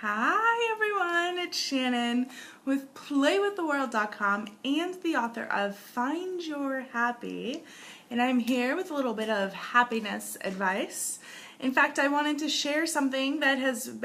Hi everyone, it's Shannon with playwiththeworld.com and the author of Find Your Happy, and I'm here with a little bit of happiness advice. In fact, I wanted to share something that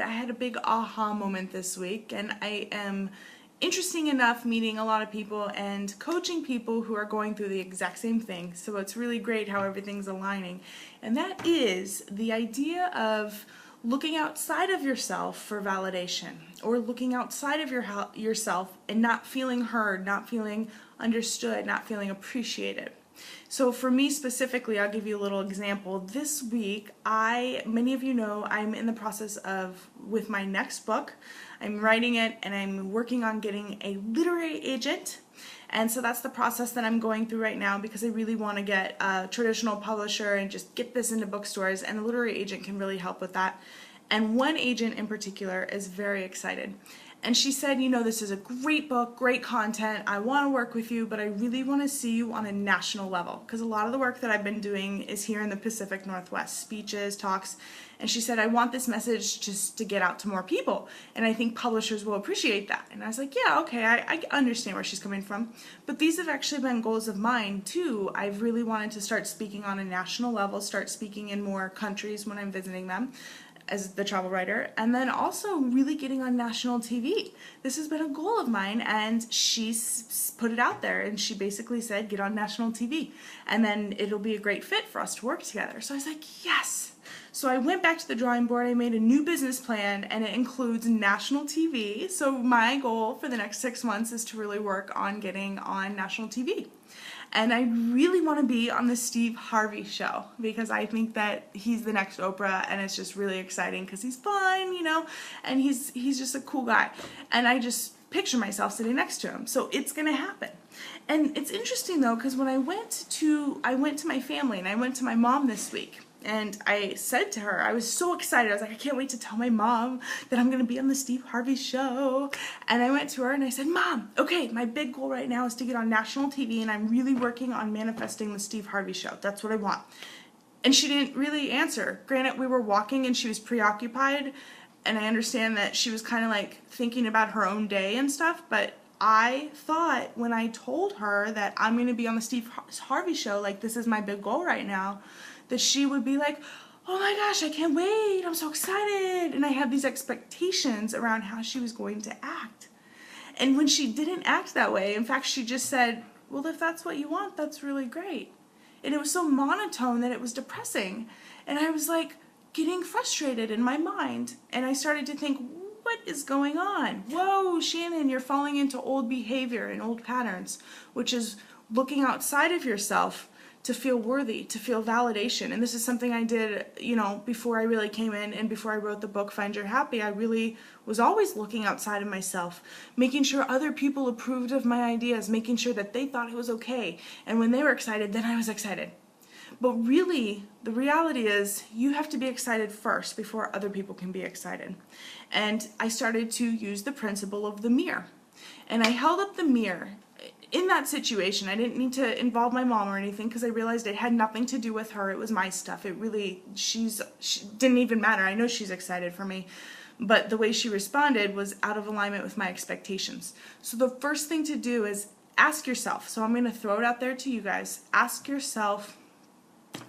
I had a big aha moment this week, and I am interesting enough meeting a lot of people and coaching people who are going through the exact same thing. So it's really great how everything's aligning, and that is the idea of looking outside of yourself for validation, or looking outside of yourself and not feeling heard, not feeling understood, not feeling appreciated. So for me specifically, I'll give you a little example. This week, many of you know, I'm in the process with my next book. I'm writing it and I'm working on getting a literary agent. And so that's the process that I'm going through right now, because I really want to get a traditional publisher and just get this into bookstores, and a literary agent can really help with that. And one agent in particular is very excited. And she said, you know, this is a great book, great content, I want to work with you, but I really want to see you on a national level, because a lot of the work that I've been doing is here in the Pacific Northwest, speeches, talks, and she said, I want this message just to get out to more people, and I think publishers will appreciate that. And I was like, yeah, okay, I understand where she's coming from, but these have actually been goals of mine too. I've really wanted to start speaking on a national level, start speaking in more countries when I'm visiting them as the travel writer, and then also really getting on national TV. This has been a goal of mine, and she's put it out there, and she basically said, get on national TV, and then it'll be a great fit for us to work together. So I was like, yes! So I went back to the drawing board, I made a new business plan, and it includes national TV. So my goal for the next 6 months is to really work on getting on national TV. And I really want to be on the Steve Harvey show, because I think that he's the next Oprah, and it's just really exciting because he's fun, you know, and he's just a cool guy. And I just picture myself sitting next to him. So it's going to happen. And it's interesting though, because when I went to my family, and I went to my mom this week, and I said to her, I was so excited. I was like, I can't wait to tell my mom that I'm going to be on the Steve Harvey show. And I went to her and I said, Mom, okay, my big goal right now is to get on national TV, and I'm really working on manifesting the Steve Harvey show. That's what I want. And she didn't really answer. Granted, we were walking and she was preoccupied, and I understand that she was kind of like thinking about her own day and stuff, but I thought when I told her that I'm going to be on the Steve Harvey show, like this is my big goal right now, that she would be like, oh my gosh, I can't wait, I'm so excited. And I had these expectations around how she was going to act. And when she didn't act that way, in fact, she just said, well, if that's what you want, that's really great. And it was so monotone that it was depressing. And I was like getting frustrated in my mind. And I started to think, what is going on? Whoa, Shannon, you're falling into old behavior and old patterns, which is looking outside of yourself to feel worthy, to feel validation. And this is something I did, you know, before I really came in and before I wrote the book, Find Your Happy. I really was always looking outside of myself, making sure other people approved of my ideas, making sure that they thought it was okay. And when they were excited, then I was excited. But really, the reality is you have to be excited first before other people can be excited. And I started to use the principle of the mirror. And I held up the mirror. In that situation, I didn't need to involve my mom or anything, because I realized it had nothing to do with her. It was my stuff. It really, she didn't even matter. I know she's excited for me, but the way she responded was out of alignment with my expectations. So the first thing to do is ask yourself. So I'm going to throw it out there to you guys. Ask yourself,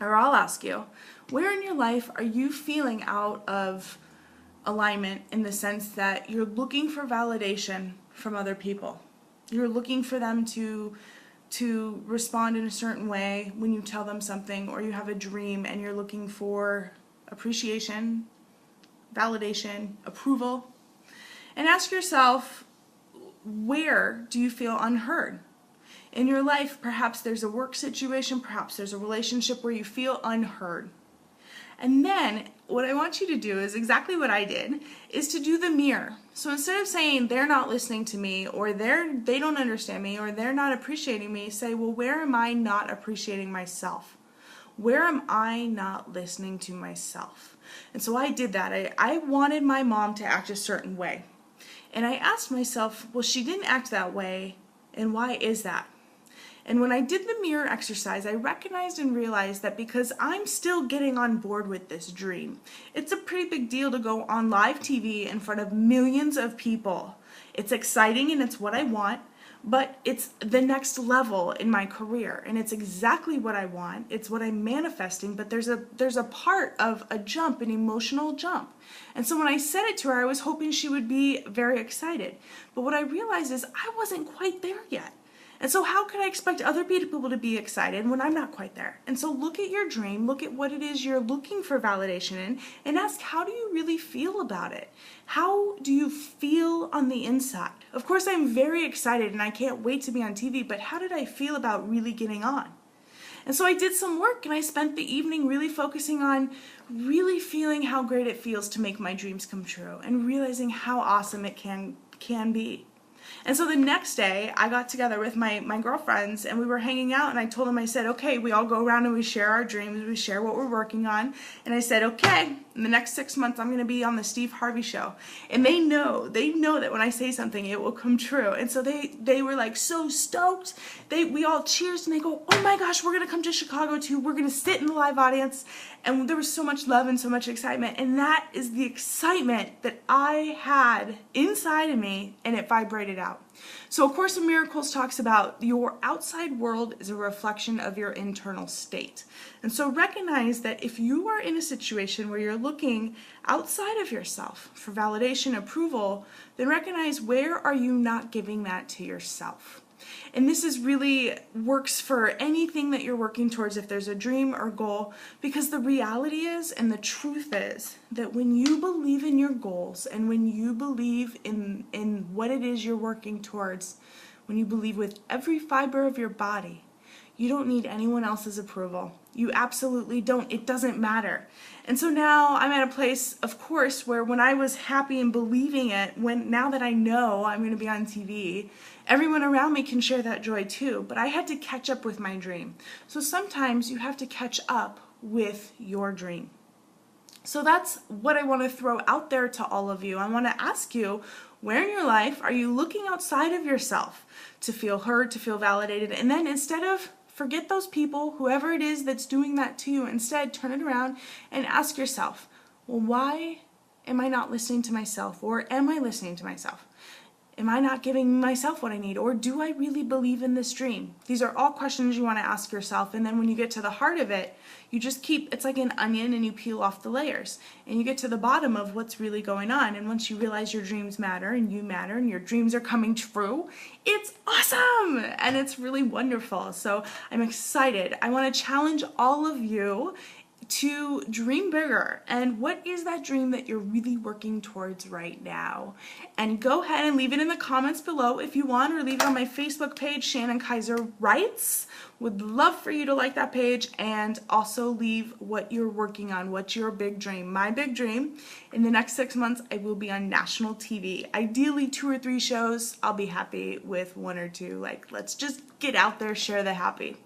or I'll ask you, where in your life are you feeling out of alignment, in the sense that you're looking for validation from other people? You're looking for them to respond in a certain way when you tell them something, or you have a dream and you're looking for appreciation, validation, approval. And ask yourself, where do you feel unheard? In your life, perhaps there's a work situation, perhaps there's a relationship where you feel unheard. And then what I want you to do is exactly what I did, is to do the mirror. So instead of saying they're not listening to me, or they don't understand me, or they're not appreciating me, say, well, where am I not appreciating myself? Where am I not listening to myself? And so I did that. I wanted my mom to act a certain way. And I asked myself, well, she didn't act that way, and why is that? And when I did the mirror exercise, I recognized and realized that because I'm still getting on board with this dream, it's a pretty big deal to go on live TV in front of millions of people. It's exciting and it's what I want, but it's the next level in my career, and it's exactly what I want. It's what I'm manifesting, but there's a part of a jump, an emotional jump. And so when I said it to her, I was hoping she would be very excited. But what I realized is I wasn't quite there yet. And so how could I expect other people to be excited when I'm not quite there? And so look at your dream, look at what it is you're looking for validation in, and ask, how do you really feel about it? How do you feel on the inside? Of course, I'm very excited and I can't wait to be on TV, but how did I feel about really getting on? And so I did some work, and I spent the evening really focusing on really feeling how great it feels to make my dreams come true and realizing how awesome it can be. And so the next day, I got together with my girlfriends, and we were hanging out, and I told them, I said, okay, we all go around and we share our dreams, we share what we're working on. And I said, okay, in the next 6 months, I'm going to be on the Steve Harvey show. And they know that when I say something, it will come true. And so they were like so stoked. We all cheers, and they go, oh my gosh, we're going to come to Chicago too. We're going to sit in the live audience. And there was so much love and so much excitement. And that is the excitement that I had inside of me, and it vibrated out. So A Course in Miracles talks about your outside world is a reflection of your internal state. And so recognize that if you are in a situation where you're looking outside of yourself for validation, approval, then recognize, where are you not giving that to yourself? And this is really works for anything that you're working towards, if there's a dream or goal, because the reality is, and the truth is, that when you believe in your goals and when you believe in what it is you're working towards, when you believe with every fiber of your body, you don't need anyone else's approval. You absolutely don't. It doesn't matter. And so now I'm at a place, of course, where when I was happy and believing it, now that I know I'm going to be on TV, everyone around me can share that joy too. But I had to catch up with my dream. So sometimes you have to catch up with your dream. So that's what I want to throw out there to all of you. I want to ask you, where in your life are you looking outside of yourself to feel heard, to feel validated? And then instead of forget those people, whoever it is that's doing that to you, instead turn it around and ask yourself, well, why am I not listening to myself? Or am I listening to myself? Am I not giving myself what I need? Or do I really believe in this dream? These are all questions you want to ask yourself. And then when you get to the heart of it, you just it's like an onion, and you peel off the layers. And you get to the bottom of what's really going on. And once you realize your dreams matter and you matter and your dreams are coming true, it's awesome! And it's really wonderful. So I'm excited. I want to challenge all of you to dream bigger. And what is that dream that you're really working towards right now? And go ahead and leave it in the comments below if you want, or leave it on my Facebook page, Shannon Kaiser Writes. Would love for you to like that page, and also leave what you're working on. What's your big dream? My big dream, in the next 6 months, I will be on national TV. Ideally 2 or 3 shows. I'll be happy with 1 or 2. Like, let's just get out there, share the happy.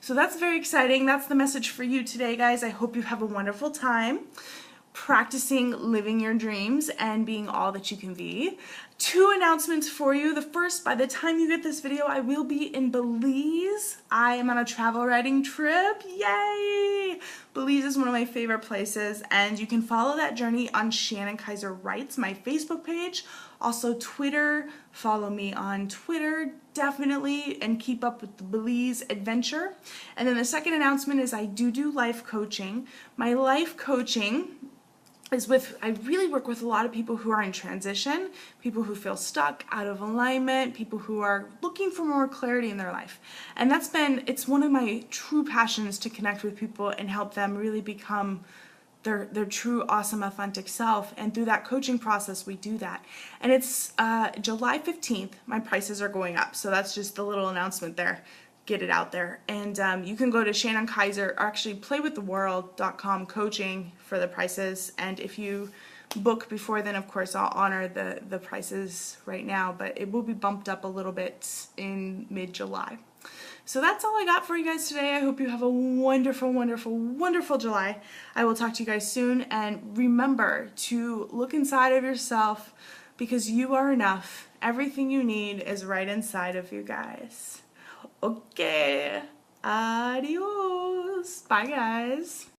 So that's very exciting. That's the message for you today, guys. I hope you have a wonderful time practicing living your dreams and being all that you can be. 2 announcements for you. The first, by the time you get this video, I will be in Belize. I am on a travel writing trip. Yay! Belize is one of my favorite places, and you can follow that journey on Shannon Kaiser Writes, my Facebook page. Also Twitter. Follow me on Twitter, definitely, and keep up with the Belize adventure. And then the second announcement is I do life coaching. My life coaching is I really work with a lot of people who are in transition, people who feel stuck, out of alignment, people who are looking for more clarity in their life. And it's one of my true passions to connect with people and help them really become their true, awesome, authentic self. And through that coaching process, we do that. And it's July 15th, my prices are going up. So that's just the little announcement there. Get it out there. And you can go to Shannon Kaiser, or actually playwiththeworld.com coaching for the prices. And if you book before then, of course, I'll honor the prices right now, but it will be bumped up a little bit in mid-July. So that's all I got for you guys today. I hope you have a wonderful, wonderful, wonderful July. I will talk to you guys soon. And remember to look inside of yourself, because you are enough. Everything you need is right inside of you guys. Okay, adios. Bye, guys.